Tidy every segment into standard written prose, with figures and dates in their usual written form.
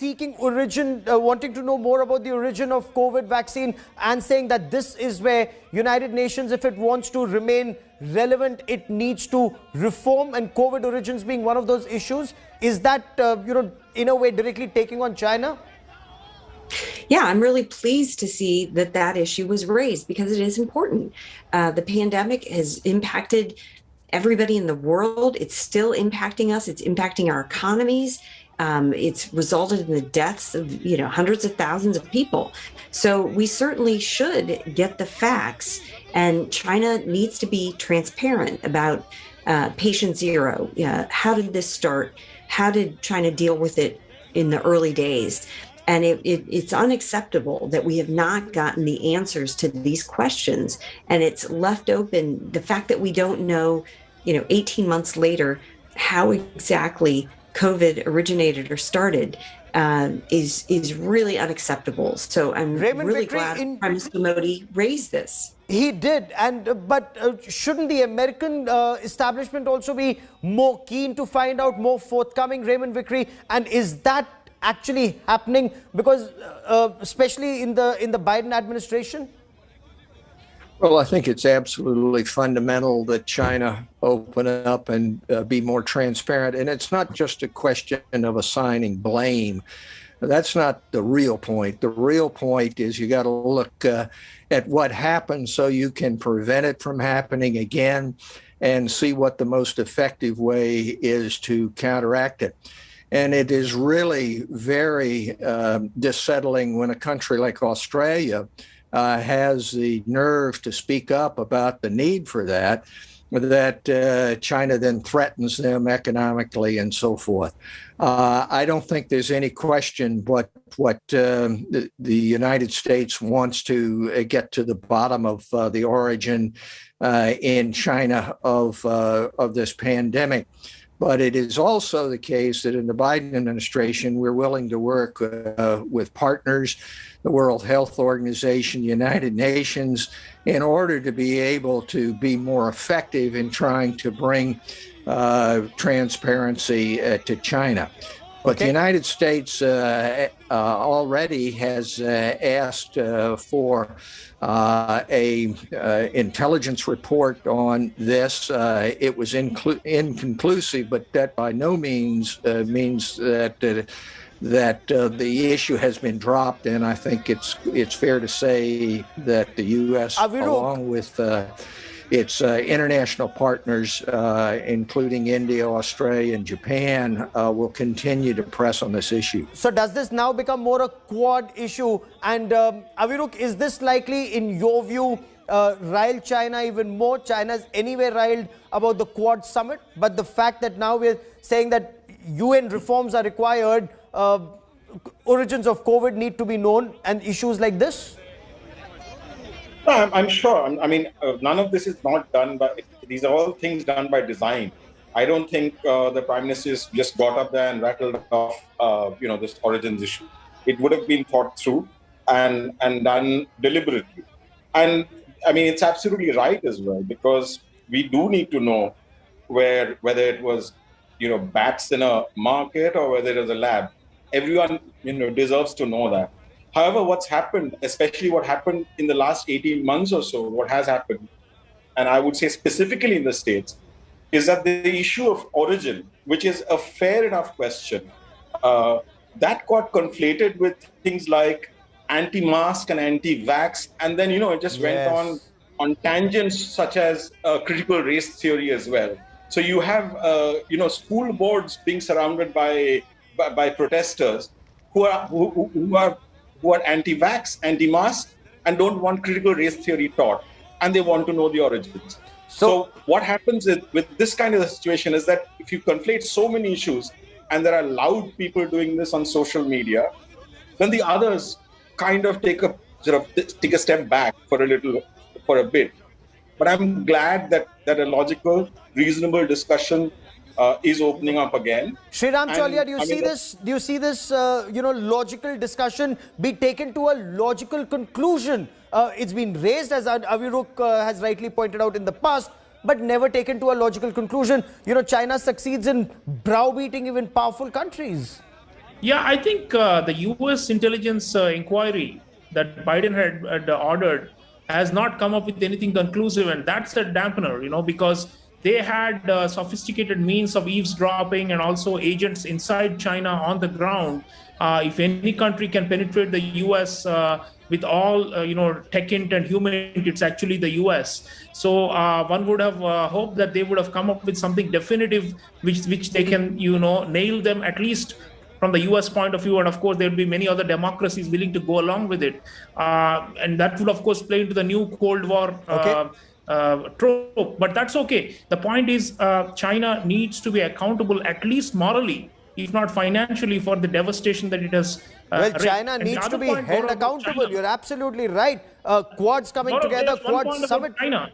seeking origin, wanting to know more about the origin of COVID vaccine and saying that this is where United Nations, if it wants to remain relevant, it needs to reform, and COVID origins being one of those issues. Is that, in a way directly taking on China? Yeah, I'm really pleased to see that that issue was raised because it is important. The pandemic has impacted everybody in the world. It's still impacting us. It's impacting our economies. It's resulted in the deaths of, hundreds of thousands of people. So we certainly should get the facts, and China needs to be transparent about patient zero. How did this start? How did China deal with it in the early days? And it's unacceptable that we have not gotten the answers to these questions. And it's left open. The fact that we don't know, 18 months later, how exactly COVID originated or started is really unacceptable. So I'm really glad Prime Minister Modi raised this. He did, but shouldn't the American establishment also be more keen to find out, more forthcoming, Raymond Vickery? And is that actually happening? Because especially in the Biden administration? Well, I think it's absolutely fundamental that China open up and be more transparent. And it's not just a question of assigning blame. That's not the real point. The real point is you got to look at what happened so you can prevent it from happening again and see what the most effective way is to counteract it. And it is really very dissettling when a country like Australia has the nerve to speak up about the need for that China then threatens them economically and so forth. I don't think there's any question what the United States wants to get to the bottom of the origin in China of this pandemic. But it is also the case that in the Biden administration, we're willing to work with partners, the World Health Organization, United Nations, in order to be able to be more effective in trying to bring transparency to China. But the United States already has asked for a intelligence report on this. It was inconclusive, but that by no means means that the issue has been dropped. And I think it's fair to say that the U.S., along with its international partners, including India, Australia, and Japan, will continue to press on this issue. So does this now become more a Quad issue? And Aviruk, is this likely, in your view, rile China even more? China's anyway riled about the Quad summit, but the fact that now we're saying that UN reforms are required, origins of COVID need to be known, and issues like this? I'm sure. I mean, none of this is not done by, these are all things done by design. I don't think the Prime Minister just got up there and rattled off, this origins issue. It would have been thought through and done deliberately. And I mean, it's absolutely right as well, because we do need to know whether it was, bats in a market or whether it was a lab. Everyone, deserves to know that. However, what's happened, especially what happened in the last 18 months or so, what has happened, and I would say specifically in the States, is that the issue of origin, which is a fair enough question, that got conflated with things like anti-mask and anti-vax. And then, it just went on tangents such as critical race theory as well. So you have, school boards being surrounded by protesters who are anti-vax, anti-mask, and don't want critical race theory taught, and they want to know the origins. So what happens with this kind of a situation is that if you conflate so many issues, and there are loud people doing this on social media, then the others kind of take a step back for a bit. But I'm glad that a logical, reasonable discussion is opening up again. Sriram Cholia, do you see this logical discussion be taken to a logical conclusion? It's been raised, as Aviruk has rightly pointed out, in the past, but never taken to a logical conclusion. China succeeds in browbeating even powerful countries. Yeah, I think the US intelligence inquiry that Biden had ordered has not come up with anything conclusive, and that's a dampener, because they had sophisticated means of eavesdropping and also agents inside China on the ground. If any country can penetrate the US with all, tech int and human int, it's actually the US. So one would have hoped that they would have come up with something definitive, which they can, nail them at least from the US point of view. And of course, there will be many other democracies willing to go along with it. And that would, of course, play into the new Cold War trope. But that's okay. The point is, China needs to be accountable, at least morally, if not financially, for the devastation that it has. Well, China needs to be held accountable. You're absolutely right. Quads coming together, Quad summit. China.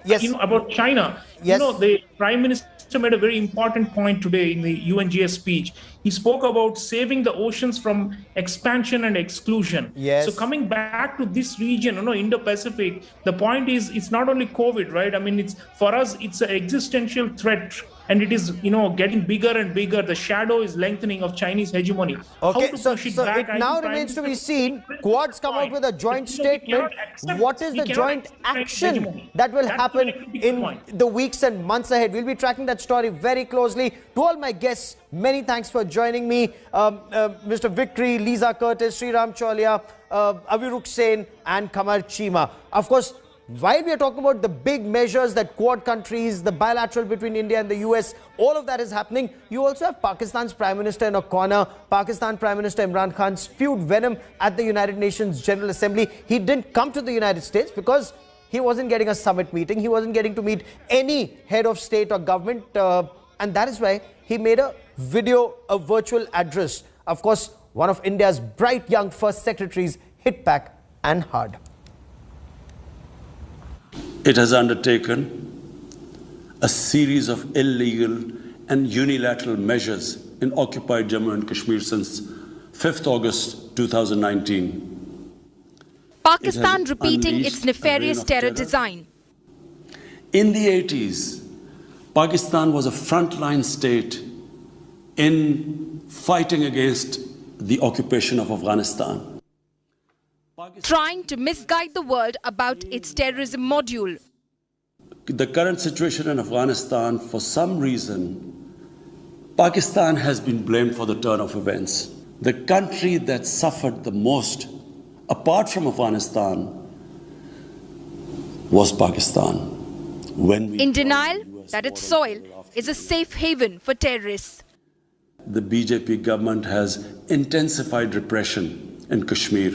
Yes. About China. Yes. The Prime Minister made a very important point today in the UNGA speech. He spoke about saving the oceans from expansion and exclusion. Yes. So coming back to this region, Indo-Pacific, the point is it's not only COVID, right? I mean, it's for us, it's an existential threat. And it is, getting bigger and bigger. The shadow is lengthening of Chinese hegemony. Okay, so it now remains to be seen. Quads come out with a joint statement. What is the joint action that will happen in the weeks and months ahead? We'll be tracking that story very closely. To all my guests, many thanks for joining me. Mr. Vikri, Lisa Curtis, Sriram Cholia, Aviruk Sen and Kamar Chima. Of course, while we are talking about the big measures that Quad countries, the bilateral between India and the US, all of that is happening. You also have Pakistan's Prime Minister in a corner. Pakistan Prime Minister Imran Khan spewed venom at the United Nations General Assembly. He didn't come to the United States because he wasn't getting a summit meeting. He wasn't getting to meet any head of state or government. And that is why he made a virtual address. Of course, one of India's bright young first secretaries hit back and hard. It has undertaken a series of illegal and unilateral measures in occupied Jammu and Kashmir since 5th August 2019. Pakistan repeating its nefarious terror design. In the 80s, Pakistan was a frontline state in fighting against the occupation of Afghanistan, trying to misguide the world about its terrorism module. The current situation in Afghanistan, for some reason, Pakistan has been blamed for the turn of events. The country that suffered the most, apart from Afghanistan, was Pakistan. In denial that its soil is a safe haven for terrorists. The BJP government has intensified repression in Kashmir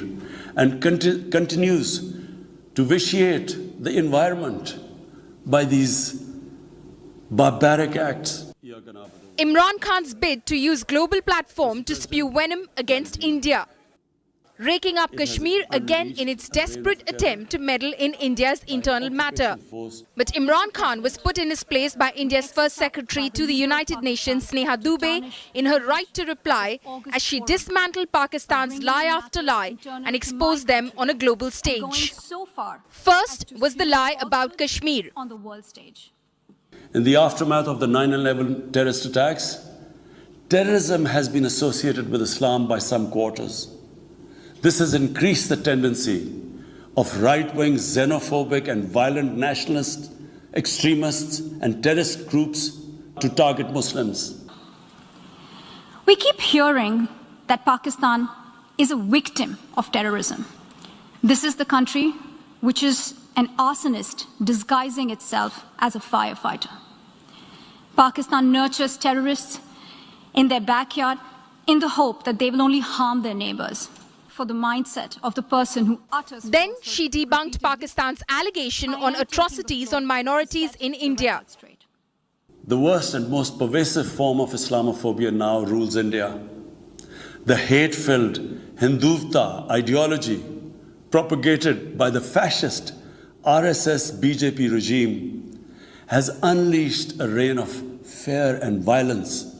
and continues to vitiate the environment by these barbaric acts. Imran Khan's bid to use global platform to spew venom against India, raking up Kashmir again in its desperate attempt to meddle in India's internal matter. But Imran Khan was put in his place by India's first secretary to the United Nations, Sneha Dubey, in her right to reply as she dismantled Pakistan's lie after lie and exposed them on a global stage. First was the lie about Kashmir. In the aftermath of the 9/11 terrorist attacks, terrorism has been associated with Islam by some quarters. This has increased the tendency of right-wing, xenophobic and violent nationalists, extremists and terrorist groups to target Muslims. We keep hearing that Pakistan is a victim of terrorism. This is the country which is an arsonist disguising itself as a firefighter. Pakistan nurtures terrorists in their backyard in the hope that they will only harm their neighbors. For the mindset of the person who utters. Then she debunked Pakistan's allegation on atrocities on minorities in India. The worst and most pervasive form of Islamophobia now rules India. The hate-filled Hindutva ideology propagated by the fascist RSS BJP regime has unleashed a reign of fear and violence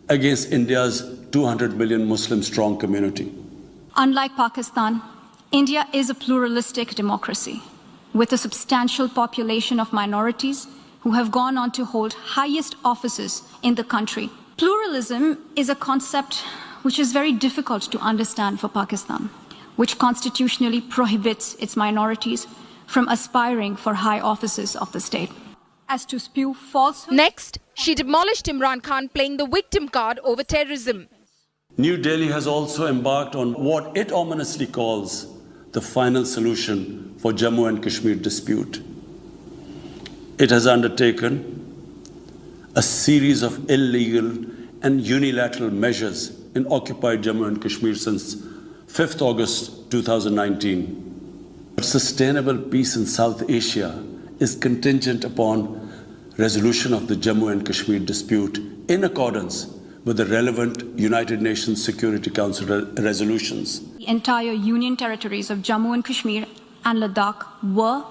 against India's 200 million Muslim-strong community. Unlike Pakistan, India is a pluralistic democracy with a substantial population of minorities who have gone on to hold highest offices in the country. Pluralism is a concept which is very difficult to understand for Pakistan, which constitutionally prohibits its minorities from aspiring for high offices of the state. As to spew falsehoods. Next, she demolished Imran Khan playing the victim card over terrorism. New Delhi has also embarked on what it ominously calls the final solution for Jammu and Kashmir dispute. It has undertaken a series of illegal and unilateral measures in occupied Jammu and Kashmir since 5th August 2019. Sustainable peace in South Asia is contingent upon resolution of the Jammu and Kashmir dispute in accordance with the relevant United Nations Security Council resolutions. The entire union territories of Jammu and Kashmir and Ladakh were,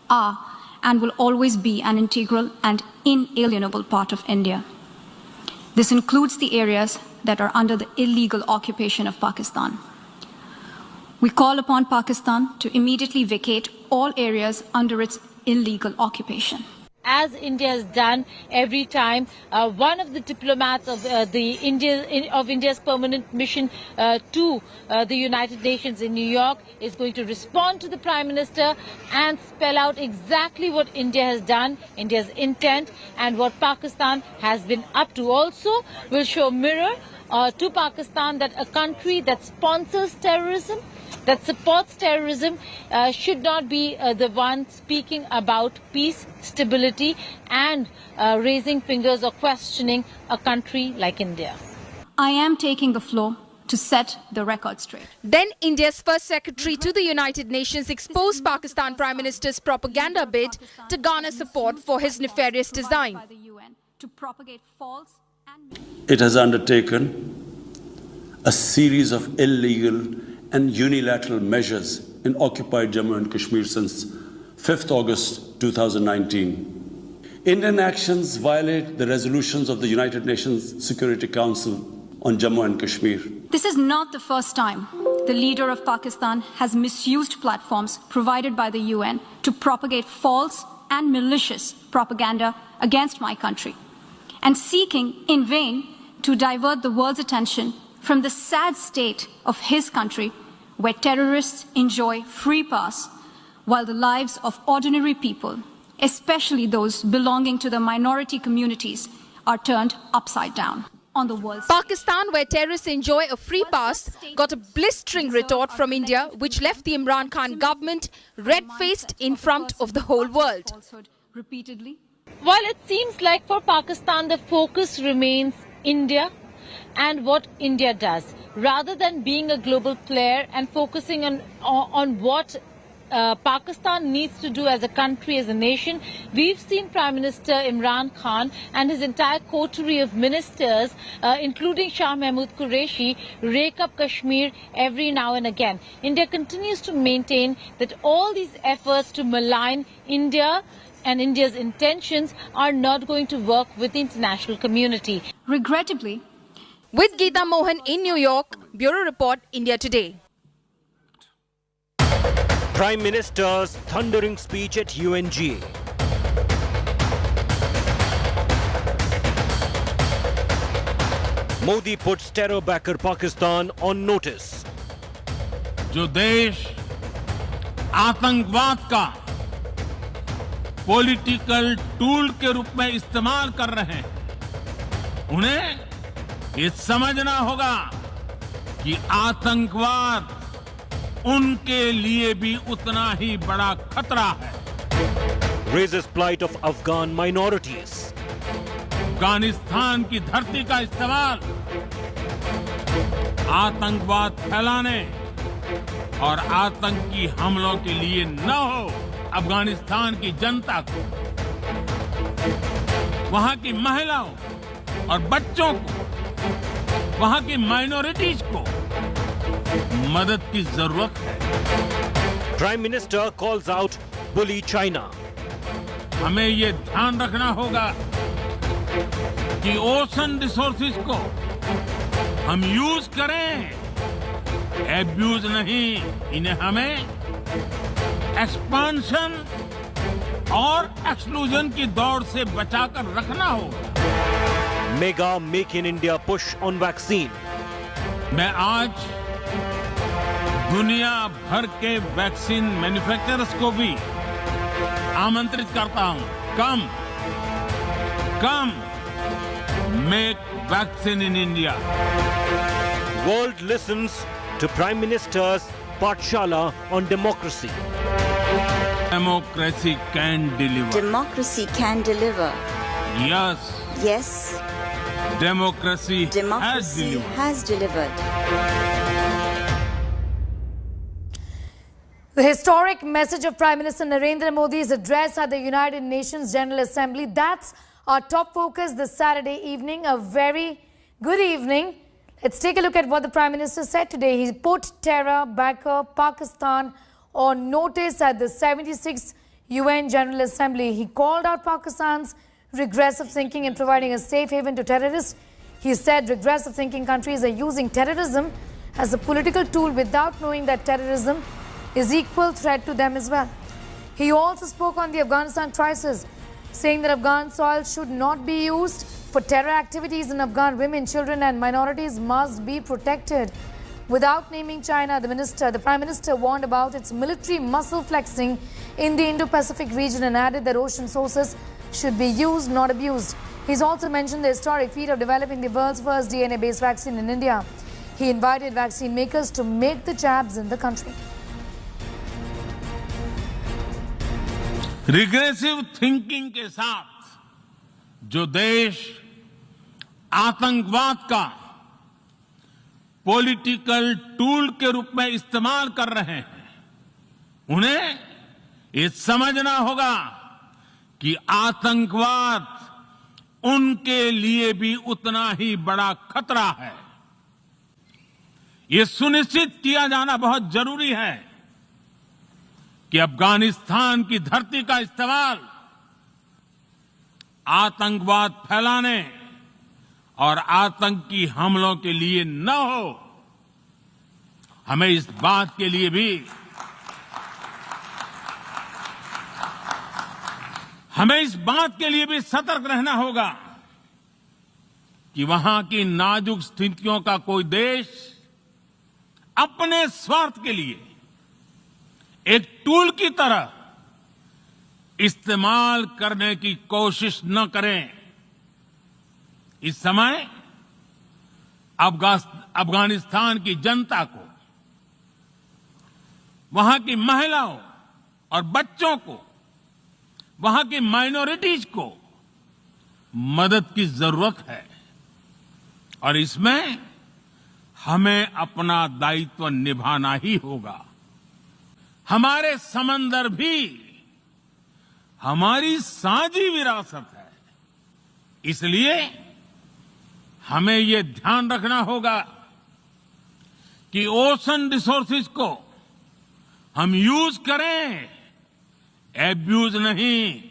are, and will always be an integral and inalienable part of India. This includes the areas that are under the illegal occupation of Pakistan. We call upon Pakistan to immediately vacate all areas under its illegal occupation. As India has done every time, one of the diplomats of India's permanent mission to the United Nations in New York is going to respond to the Prime Minister and spell out exactly what India has done, India's intent, and what Pakistan has been up to. Also, will show a mirror to Pakistan that a country that sponsors terrorism, that supports terrorism, should not be the one speaking about peace, stability, and raising fingers or questioning a country like India. I am taking the floor to set the record straight. Then India's first secretary to the United Nations exposed Pakistan Prime Minister's propaganda bid to garner support for his nefarious design. It has undertaken a series of illegal and unilateral measures in occupied Jammu and Kashmir since 5th August 2019. Indian actions violate the resolutions of the United Nations Security Council on Jammu and Kashmir. This is not the first time the leader of Pakistan has misused platforms provided by the UN to propagate false and malicious propaganda against my country, and seeking in vain to divert the world's attention from the sad state of his country, where terrorists enjoy free pass, while the lives of ordinary people, especially those belonging to the minority communities, are turned upside down on the world. Pakistan, where terrorists enjoy a free pass, got a blistering retort from India, which left the Imran Khan government red-faced in front of the whole world. Repeatedly. While it seems like for Pakistan the focus remains India and what India does, rather than being a global player and focusing on what Pakistan needs to do as a country, as a nation, we've seen Prime Minister Imran Khan and his entire coterie of ministers, including Shah Mahmood Qureshi, rake up Kashmir every now and again. India continues to maintain that all these efforts to malign India and India's intentions are not going to work with the international community. Regrettably, with Geeta Mohan in New York, Bureau Report, India Today. Prime Minister's thundering speech at UNGA. Modi puts terror backer Pakistan on notice. जो देश आतंकवाद का political tool के रूप में इस्तेमाल कर रहे हैं, उन्हें ये समझना होगा कि आतंकवाद उनके लिए भी उतना ही बड़ा खतरा है. Raises plight of Afghan minorities. Afghanistan की धरती का इस्तेमाल आतंकवाद फैलाने और आतंकी हमलों के लिए न हो. अफगानिस्तान की जनता को, वहां की महिलाओं और बच्चों को, वहां की माइनॉरिटीज को मदद की जरूरत है. Prime Minister calls out bully China. हमें ये ध्यान रखना होगा कि ओशन रिसोर्सेज को हम यूज करें, एब्यूज नहीं. इन्हें हमें एक्सपांशन और एक्सक्लूजन की दौड़ से बचाकर रखना होगा. Mega Make in India push on vaccine. मैं आज दुनिया भर के वैक्सीन मैन्युफैक्चरर्स को भी आमंत्रित करता हूं, कम make vaccine in India. World listens to Prime Minister's Pathshala on democracy. Democracy can deliver. Democracy can deliver. Yes. Yes. Democracy has delivered. The historic message of Prime Minister Narendra Modi's address at the United Nations General Assembly. That's our top focus this Saturday evening. A very good evening. Let's take a look at what the Prime Minister said today. He put terror, backer, Pakistan on notice at the 76th UN General Assembly. He called out Pakistan's regressive thinking in providing a safe haven to terrorists. He said regressive thinking countries are using terrorism as a political tool without knowing that terrorism is equal threat to them as well. He also spoke on the Afghanistan crisis, saying that Afghan soil should not be used for terror activities and Afghan women, children and minorities must be protected. Without naming China, the Prime Minister warned about its military muscle flexing in the Indo-Pacific region and added that ocean sources should be used, not abused. He's also mentioned the historic feat of developing the world's first DNA-based vaccine in India. He invited vaccine makers to make the jabs in the country. Regressive thinking के साथ जो देश आतंकवाद का political tool के रूप में इस्तेमाल कर रहे हैं, उन्हें ये समझना होगा कि आतंकवाद उनके लिए भी उतना ही बड़ा खतरा है। ये सुनिश्चित किया जाना बहुत जरूरी है कि अफगानिस्तान की धरती का इस्तेमाल आतंकवाद फैलाने और आतंकी हमलों के लिए न हो। हमें इस बात के लिए भी सतर्क रहना होगा कि वहां की नाजुक स्थितियों का कोई देश अपने स्वार्थ के लिए एक टूल की तरह इस्तेमाल करने की कोशिश न करें। इस समय अफगानिस्तान की जनता को, वहां की महिलाओं और बच्चों को, वहां की माइनॉरिटीज को मदद की जरूरत है और इसमें हमें अपना दायित्व निभाना ही होगा। हमारे समंदर भी हमारी साझी विरासत है, इसलिए हमें ये ध्यान रखना होगा कि ओशन रिसोर्सेज को हम यूज करें, एब्यूज नहीं।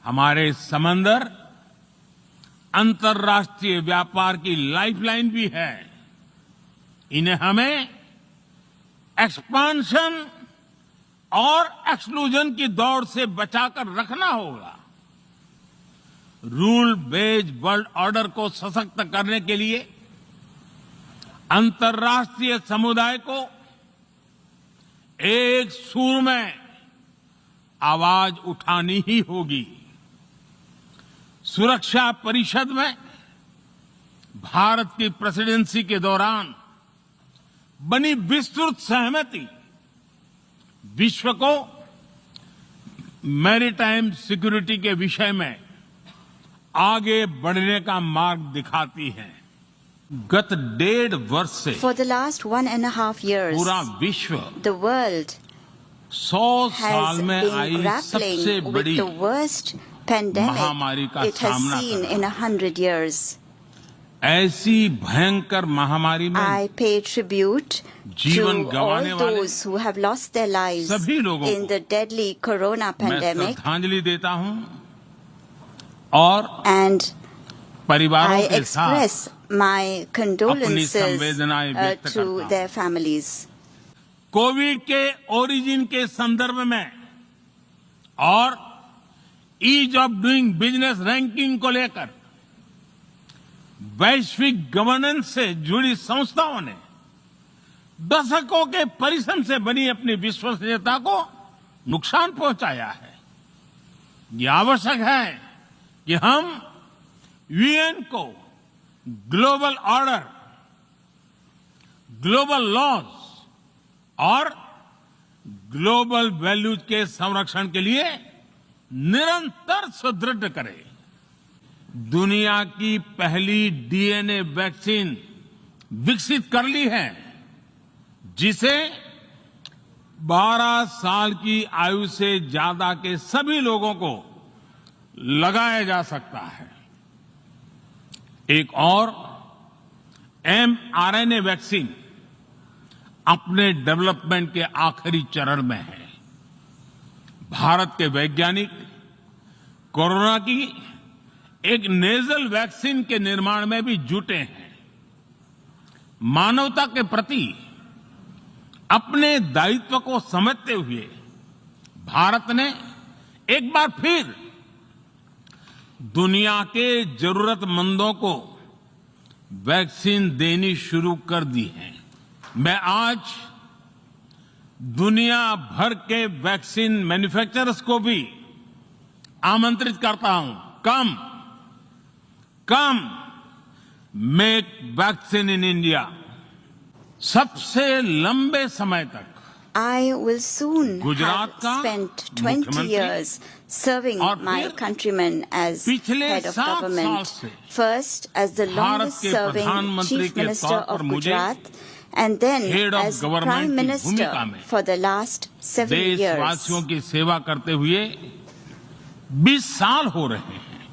हमारे समंदर अंतर्राष्ट्रीय व्यापार की लाइफलाइन भी है, इन्हें हमें एक्सपांशन और एक्सक्लूजन की दौड़ से बचाकर रखना होगा। रूल बेस्ड वर्ल्ड ऑर्डर को सशक्त करने के लिए अंतर्राष्ट्रीय समुदाय को एक सुर में आवाज उठानी ही होगी। सुरक्षा परिषद में भारत की प्रेसिडेंसी के दौरान बनी विस्तृत सहमति विश्व को मैरीटाइम सिक्योरिटी के विषय में आगे बढ़ने का मार्ग दिखाती है। गत 1.5 वर्ष से For the last 1.5 years, पूरा विश्व the world 100 साल में has आई been सबसे grappling with बड़ी the worst महामारी pandemic का it has सामना seen कर in 100 years. ऐसी भयंकर महामारी में I pay tribute जीवन to गंवाने all वाले those who have lost their lives सभी लोगों in the deadly corona मैं pandemic, श्रद्धांजलि देता हूं और and परिवारों I के साथ express my condolences संवेदनाएं व्यक्त to करता their families. कोविड के ओरिजिन के संदर्भ में और ease of doing business ranking को लेकर वैश्विक गवर्नेंस से जुड़ी संस्थाओं ने दशकों के परिश्रम से बनी अपनी विश्वसनीयता को नुकसान पहुंचाया है। ये आवश्यक है कि हम यूएन को ग्लोबल ऑर्डर, ग्लोबल लॉज और ग्लोबल वैल्यूज के संरक्षण के लिए निरंतर सुदृढ़ करें। दुनिया की पहली डीएनए वैक्सीन विकसित कर ली है, जिसे 12 साल की आयु से ज्यादा के सभी लोगों को लगाया जा सकता है। एक और mRNA वैक्सीन अपने डेवलपमेंट के आखिरी चरण में है। भारत के वैज्ञानिक कोरोना की एक नेजल वैक्सीन के निर्माण में भी जुटे हैं। मानवता के प्रति अपने दायित्व को समझते हुए भारत ने एक बार फिर दुनिया के जरूरतमंदों को वैक्सीन देनी शुरू कर दी है। मैं आज दुनिया भर के वैक्सीन मैन्युफैक्चरर्स को भी आमंत्रित करता हूं, कम मेक वैक्सीन इन इंडिया। सबसे लंबे समय तक I will soon Gujarat have का spent 20 years serving my countrymen as head of government. First as the longest serving Chief Minister of Gujarat and then as Prime Minister for the last 7 years. देशवासियों की सेवा करते हुए 20 साल हो रहे हैं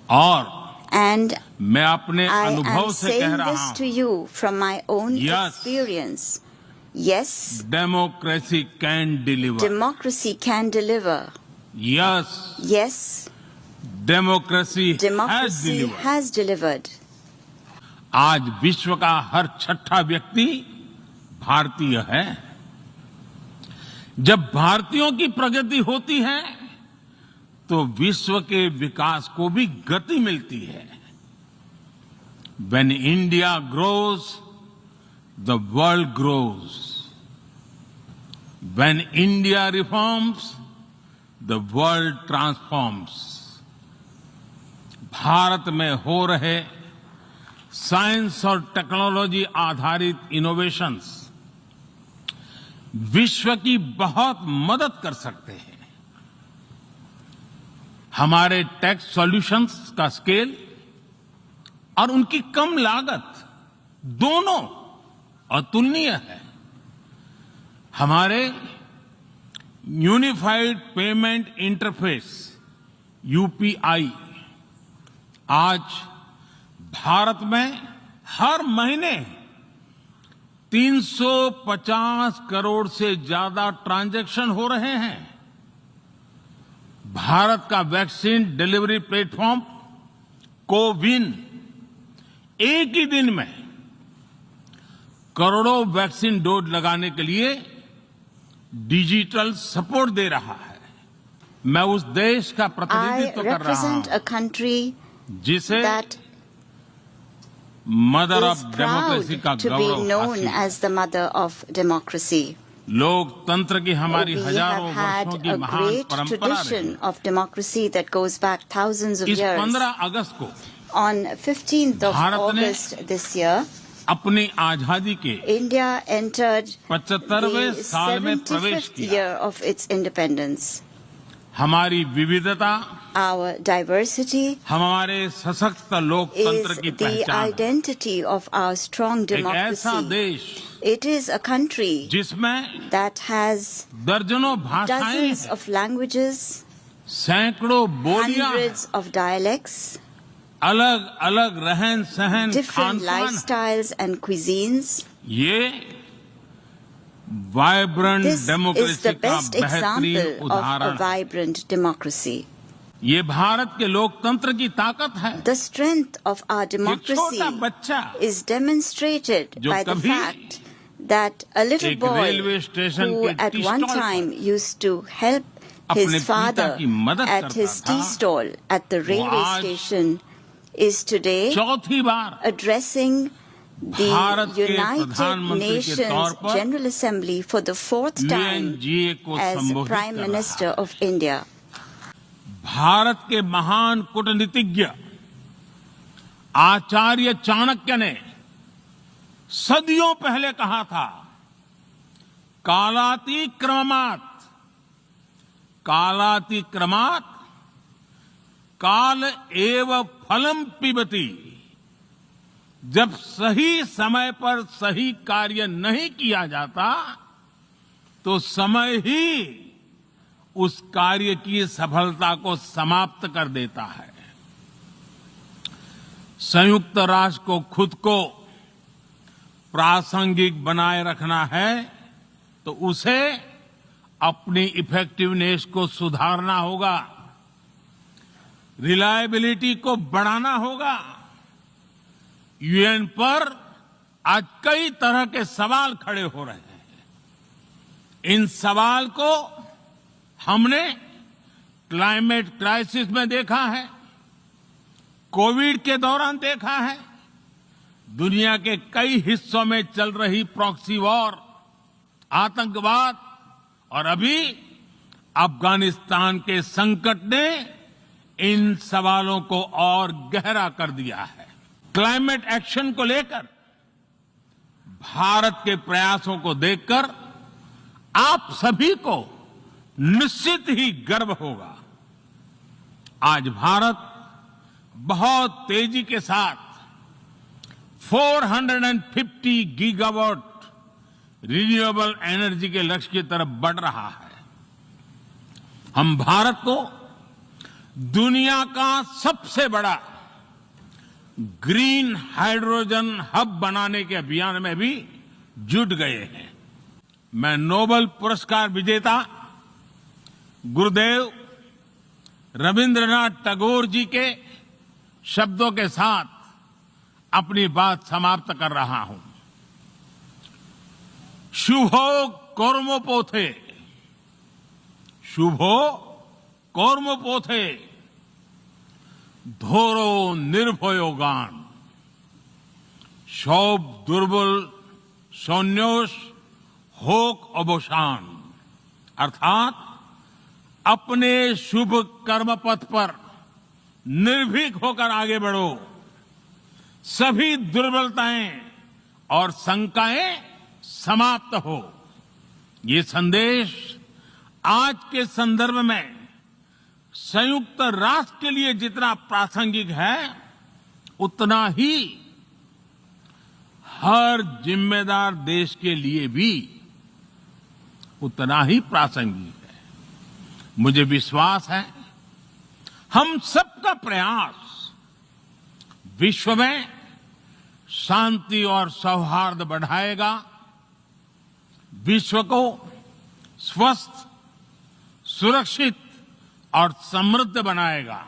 और मैं अपने अनुभव से कह रहा हूं, this to you from my own experience. Yes, democracy can deliver. Democracy can deliver. Yes, democracy has delivered. आज विश्व का हर छठा व्यक्ति भारतीय है। जब भारतीयों की प्रगति होती है तो विश्व के विकास को भी गति मिलती है। When India grows, the world grows. When India reforms, the world transforms. Bharat में हो रहे साइंस और टेक्नोलॉजी आधारित इनोवेशंस विश्व की बहुत मदद कर सकते हैं। हमारे टेक सॉल्यूशंस का स्केल और उनकी कम लागत दोनों अतुलनीय है। हमारे यूनिफाइड पेमेंट इंटरफेस यूपीआई आज भारत में हर महीने 350 करोड़ से ज्यादा ट्रांजैक्शन हो रहे हैं। भारत का वैक्सीन डिलीवरी प्लेटफॉर्म कोविन एक ही दिन में करोड़ों वैक्सीन डोज लगाने के लिए डिजिटल सपोर्ट दे रहा है। मैं उस देश का प्रतिनिधित्व कर रहा हूं जिसे मदर ऑफ डेमोक्रेसी का गौरव हासिल है। लोकतंत्र की हमारी हजारों वर्षों की महान परंपरा रही। इस 15 अगस्त को On 15th of August this year, अपनी आजादी के India entered 75वें साल में प्रवेश 75th किया। year of its independence. हमारी विविधता, Our diversity हमारे सशक्त लोकतंत्र is की the पहचान है। identity of our strong एक ऐसा democracy. देश It is a country जिसमें that has दर्जनों भाषाएं dozens हैं, of languages, सैकड़ों बोलियां हैं, hundreds of dialects, अलग अलग रहन सहन different खान पान। lifestyles and cuisines. ये vibrant This is democracy the का best बेहतरीन example of a उदाहरण है। vibrant democracy. ये भारत के लोकतंत्र की ताकत है। The strength of our ये democracy छोटा बच्चा is demonstrated जो by the कभी fact that a little एक boy रेलवे स्टेशन who के at T one stall time पर used to help अपने his पिता father की मदद at करता his था, tea stall at the railway आज station is today addressing the United Nations General Assembly for the 4th time as Prime Minister of India. Bharat के महान कूटनीतिज्ञ आचार्य चाणक्य ने सदियों पहले कहा था, कालातिक्रमात् काल एव फलम पिबति। जब सही समय पर सही कार्य नहीं किया जाता तो समय ही उस कार्य की सफलता को समाप्त कर देता है। संयुक्त राष्ट्र को खुद को प्रासंगिक बनाए रखना है तो उसे अपनी इफेक्टिवनेस को सुधारना होगा, रिलायबिलिटी को बढ़ाना होगा। यूएन पर आज कई तरह के सवाल खड़े हो रहे हैं। इन सवाल को हमने क्लाइमेट क्राइसिस में देखा है, कोविड के दौरान देखा है, दुनिया के कई हिस्सों में चल रही प्रॉक्सी वॉर, आतंकवाद और अभी अफगानिस्तान के संकट ने इन सवालों को और गहरा कर दिया है। क्लाइमेट एक्शन को लेकर भारत के प्रयासों को देखकर आप सभी को निश्चित ही गर्व होगा। आज भारत बहुत तेजी के साथ 450 गीगावाट रिन्यूएबल एनर्जी के लक्ष्य की तरफ बढ़ रहा है। हम भारत को दुनिया का सबसे बड़ा ग्रीन हाइड्रोजन हब बनाने के अभियान में भी जुट गए हैं। मैं नोबेल पुरस्कार विजेता गुरुदेव रविंद्रनाथ टैगोर जी के शब्दों के साथ अपनी बात समाप्त कर रहा हूं। शुभो कर्मपोथे, शुभो कर्मपोथे, धोरो निर्भयो गान, शोभ दुर्बल सौन्योष होक अवसान। अर्थात अपने शुभ कर्म पथ पर निर्भीक होकर आगे बढ़ो, सभी दुर्बलताएं और शंकाएं समाप्त हो। ये संदेश आज के संदर्भ में संयुक्त राष्ट्र के लिए जितना प्रासंगिक है उतना ही हर जिम्मेदार देश के लिए भी उतना ही प्रासंगिक है। मुझे विश्वास है हम सबका प्रयास विश्व में शांति और सौहार्द बढ़ाएगा, विश्व को स्वस्थ, सुरक्षित और समृद्ध बनाएगा।